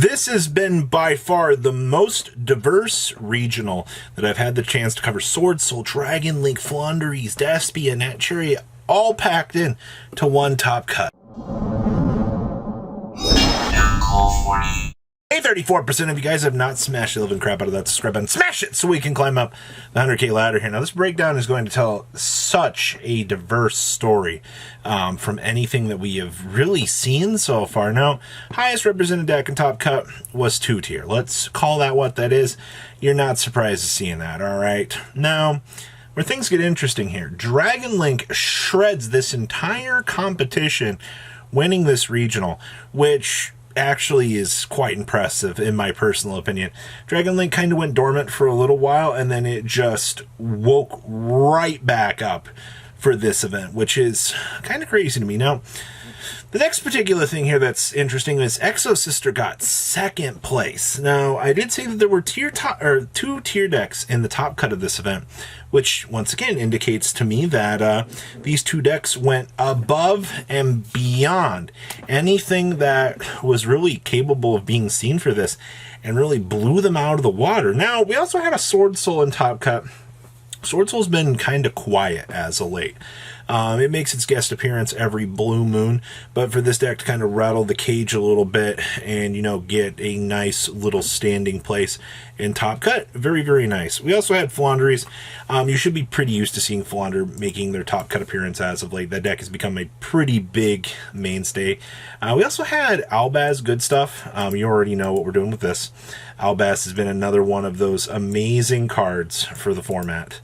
This has been by far the most diverse regional that I've had the chance to cover. Sword Soul, Dragon Link, Flandres, Despia, Naturia, all packed in to one top cut. Hey, 34% of you guys have not smashed the living crap out of that subscribe button. Smash it so we can climb up the 100K ladder here. Now, this breakdown is going to tell such a diverse story from anything that we have really seen so far. Now, highest represented deck in top cut was 2-tier. Let's call that what that is. You're not surprised to seeing that, all right? Now, where things get interesting here, Dragon Link shreds this entire competition, winning this regional, which actually is quite impressive in my personal opinion. Dragon Link kind of went dormant for a little while, and then it just woke right back up for this event, which is kind of crazy to me. Now, the next particular thing here that's interesting is Exo Sister got second place. Now, I did say that there were two tier decks in the top cut of this event, which once again indicates to me that these two decks went above and beyond anything that was really capable of being seen for this and really blew them out of the water. Now, we also had a Sword Soul in top cut. Sword Soul's been kind of quiet as of late. It makes its guest appearance every blue moon, but for this deck to kind of rattle the cage a little bit and, you know, get a nice little standing place in top cut, very, very nice. We also had Flandres. You should be pretty used to seeing Flandre making their top cut appearance as of late. That deck has become a pretty big mainstay. We also had Albaz, good stuff. You already know what we're doing with this. Albaz has been another one of those amazing cards for the format.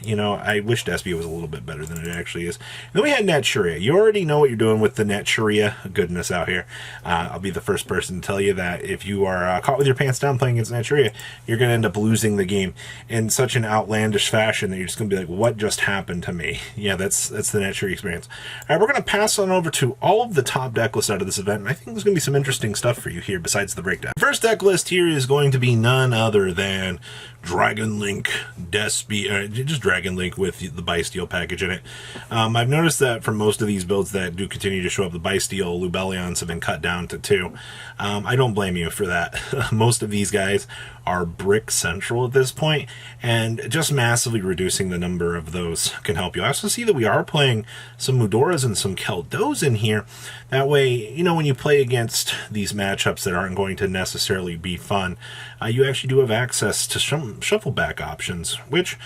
You know, I wish Despia was a little bit better than it actually is. And then we had Naturia. You already know what you're doing with the Naturia goodness out here. I'll be the first person to tell you that if you are caught with your pants down playing against Naturia, you're going to end up losing the game in such an outlandish fashion that you're just going to be like, what just happened to me? Yeah, that's the Naturia experience. All right, we're going to pass on over to all of the top deck lists out of this event, and I think there's going to be some interesting stuff for you here besides the breakdown. The first deck list here is going to be none other than Dragon Link, Despia, just Dragon Link with the Bysteel package in it. I've noticed that for most of these builds that do continue to show up, the Bysteel Lubellions have been cut down to 2. I don't blame you for that. Most of these guys are brick central at this point, and just massively reducing the number of those can help you. I also see that we are playing some Mudoras and some Keldos in here. That way, you know, when you play against these matchups that aren't going to necessarily be fun, you actually do have access to some shuffle back options, which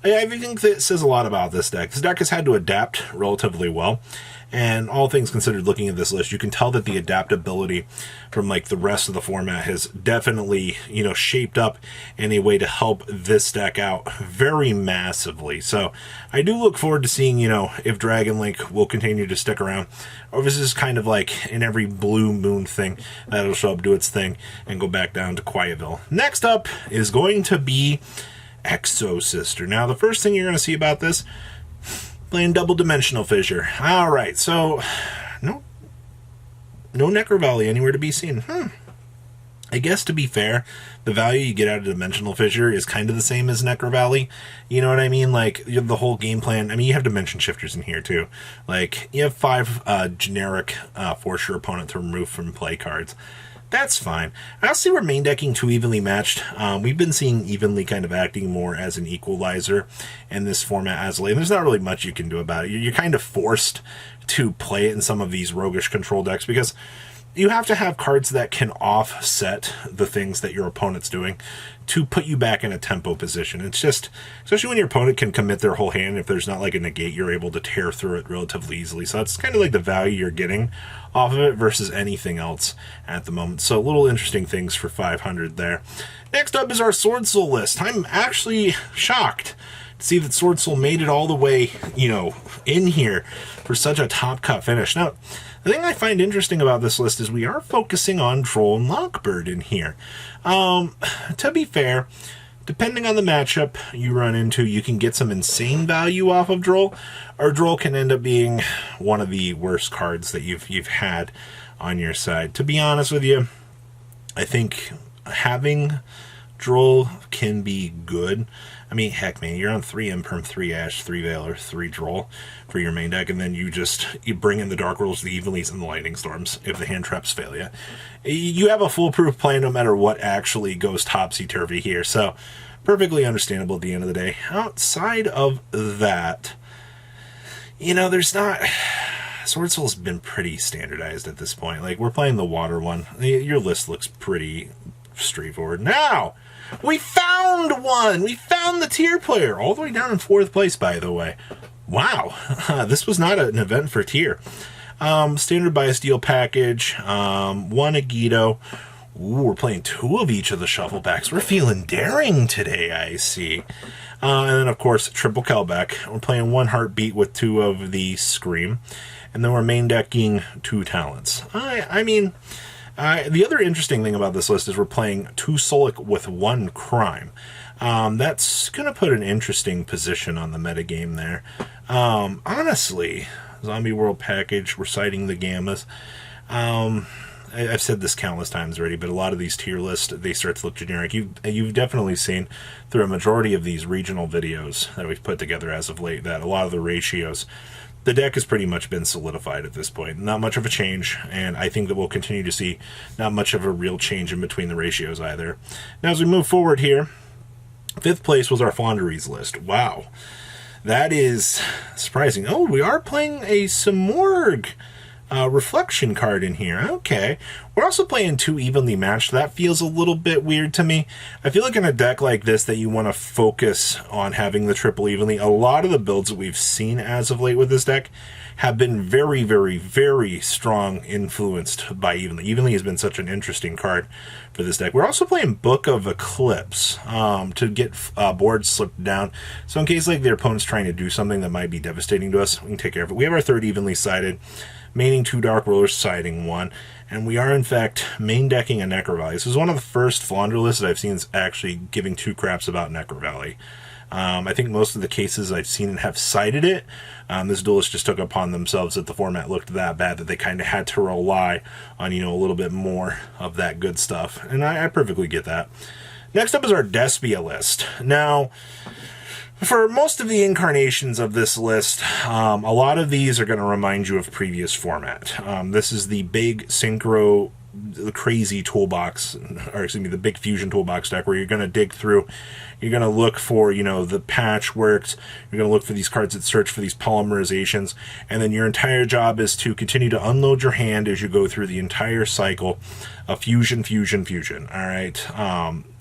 I think that says a lot about this deck. This deck has had to adapt relatively well, and all things considered, looking at this list, you can tell that the adaptability from like the rest of the format has definitely, you know, shaped up in a way to help this deck out very massively. So I do look forward to seeing, you know, if Dragon Link will continue to stick around, or if this is kind of like in every blue moon thing that it'll show up, do its thing, and go back down to Quietville. Next up is going to be Exo Sister. Now, the first thing you're going to see about this, playing Double Dimensional Fissure. All right, so no Necrovalley anywhere to be seen. I guess to be fair, the value you get out of Dimensional Fissure is kind of the same as Necrovalley. You know what I mean? Like, you have the whole game plan. I mean, you have Dimension Shifters in here, too. Like, you have 5 generic force your opponent to remove from play cards. That's fine. I also see we're main decking too evenly matched. We've been seeing evenly kind of acting more as an equalizer in this format as late. There's not really much you can do about it. You're kind of forced to play it in some of these roguish control decks because you have to have cards that can offset the things that your opponent's doing to put you back in a tempo position. It's just, especially when your opponent can commit their whole hand, if there's not like a negate, you're able to tear through it relatively easily. So that's kind of like the value you're getting off of it versus anything else at the moment. So little interesting things for 500 there. Next up is our Sword Soul list. I'm actually shocked to see that Sword Soul made it all the way, you know, in here for such a top cut finish. Now, the thing I find interesting about this list is we are focusing on Droll and Lockbird in here. To be fair, depending on the matchup you run into, you can get some insane value off of Droll, or Droll can end up being one of the worst cards that you've had on your side. To be honest with you, I think having Droll can be good. I mean, heck, man, you're on 3 Imperm, 3 Ash, 3 Valor, 3 Droll for your main deck, and then you bring in the Dark Rolls, the Evenlies, and the Lightning Storms if the hand traps fail you. You have a foolproof plan no matter what actually goes topsy-turvy here, so perfectly understandable at the end of the day. Outside of that, you know, there's not... Sword Soul's been pretty standardized at this point. Like, we're playing the water one. Your list looks pretty straightforward. Now, we found one! We found the tier player! All the way down in 4th place, by the way. Wow. This was not an event for tier. Standard Bias Deal package. 1 Agito. Ooh, we're playing 2 of each of the shufflebacks. We're feeling daring today, I see. And then, of course, triple Kelbeck. We're playing 1 Heartbeat with 2 of the Scream. And then we're main decking 2 Talents. I mean, the other interesting thing about this list is we're playing 2 Solic with 1 Crime. That's going to put an interesting position on the metagame there. Honestly, Zombie World package, we're citing the Gammas. I've said this countless times already, but a lot of these tier lists, they start to look generic. You've definitely seen through a majority of these regional videos that we've put together as of late that a lot of the ratios, the deck has pretty much been solidified at this point. Not much of a change, and I think that we'll continue to see not much of a real change in between the ratios either. Now, as we move forward here, 5th place was our Flaunderies list. Wow. That is surprising. Oh, we are playing a Simorg reflection card in here. Okay. We're also playing 2 evenly matched. That feels a little bit weird to me. I feel like in a deck like this that you want to focus on having the triple evenly. A lot of the builds that we've seen as of late with this deck have been very, very, very strong influenced by evenly. Evenly has been such an interesting card for this deck. We're also playing Book of Eclipse to get boards slipped down. So in case like their opponent's trying to do something that might be devastating to us, we can take care of it. We have our 3rd evenly sided. Maining 2 Dark Rollers, siding 1, and we are in fact main decking a Necro Valley. This is one of the first Flaunder lists that I've seen that's actually giving 2 craps about Necro Valley. I think most of the cases I've seen have cited it. This duelist just took upon themselves that the format looked that bad that they kind of had to rely on, you know, a little bit more of that good stuff, and I perfectly get that. Next up is our Despia list. Now, for most of the incarnations of this list, a lot of these are going to remind you of previous format. This is the big synchro, the crazy toolbox, or excuse me, the big fusion toolbox deck where you're going to dig through, you're going to look for, you know, the patchworks, you're going to look for these cards that search for these polymerizations, and then your entire job is to continue to unload your hand as you go through the entire cycle of fusion, fusion, fusion. All right.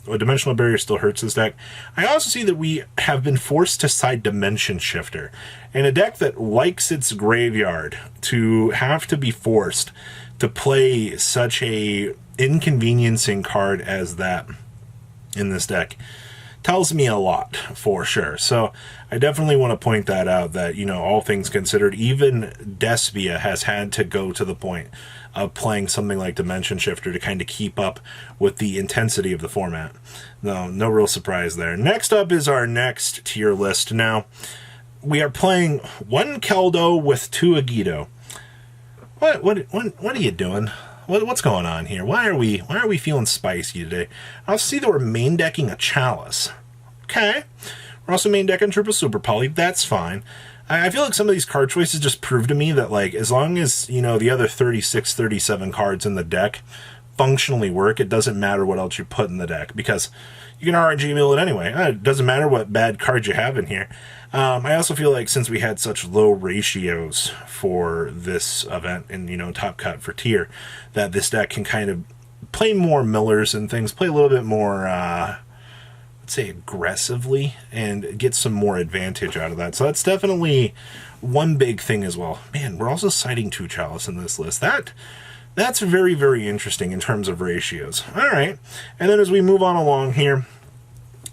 A Dimensional Barrier still hurts this deck. I also see that we have been forced to side Dimension Shifter. In a deck that likes its graveyard, to have to be forced to play such a inconveniencing card as that in this deck tells me a lot, for sure. So I definitely want to point that out, that, you know, all things considered, even Despia has had to go to the point of playing something like Dimension Shifter to kind of keep up with the intensity of the format. No real surprise there. Next up is our next tier list. Now, we are playing 1 Keldo with 2 Agito. What are you doing? What's going on here? Why are we feeling spicy today? I'll see that we're main decking a Chalice. Okay. We're also main decking Triple Super Poly. That's fine. I feel like some of these card choices just prove to me that, like, as long as, you know, the other 36, 37 cards in the deck functionally work, it doesn't matter what else you put in the deck, because you can RNG mill it anyway. It doesn't matter what bad cards you have in here. I also feel like since we had such low ratios for this event and, you know, top cut for tier, that this deck can kind of play more millers and things, play a little bit more, let's say, aggressively, and get some more advantage out of that. So that's definitely one big thing as well. Man, we're also citing 2 Chalice in this list. That's very, very interesting in terms of ratios. All right. And then as we move on along here,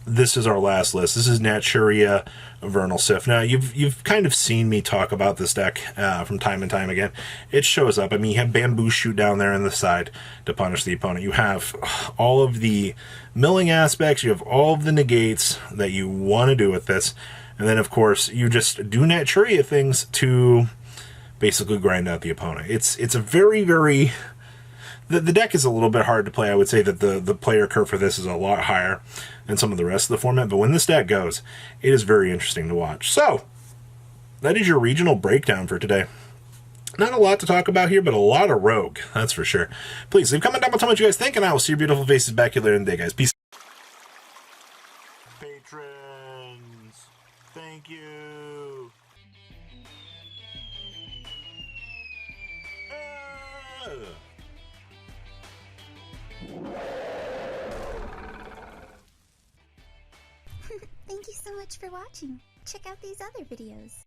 this is our last list. This is Naturia Vernal Sif. Now, you've kind of seen me talk about this deck from time and time again. It shows up. I mean, you have Bamboo Shoot down there on the side to punish the opponent. You have all of the milling aspects. You have all of the negates that you want to do with this. And then, of course, you just do Naturia things to basically grind out the opponent. It's a very, very The deck is a little bit hard to play. I would say that the player curve for this is a lot higher than some of the rest of the format, but when this deck goes, it is very interesting to watch. So, that is your regional breakdown for today. Not a lot to talk about here, but a lot of rogue, that's for sure. Please leave a comment down below what you guys think, and I will see your beautiful faces back here later in the day, guys. Peace. Patrons, thank you. Thank you so much for watching. Check out these other videos.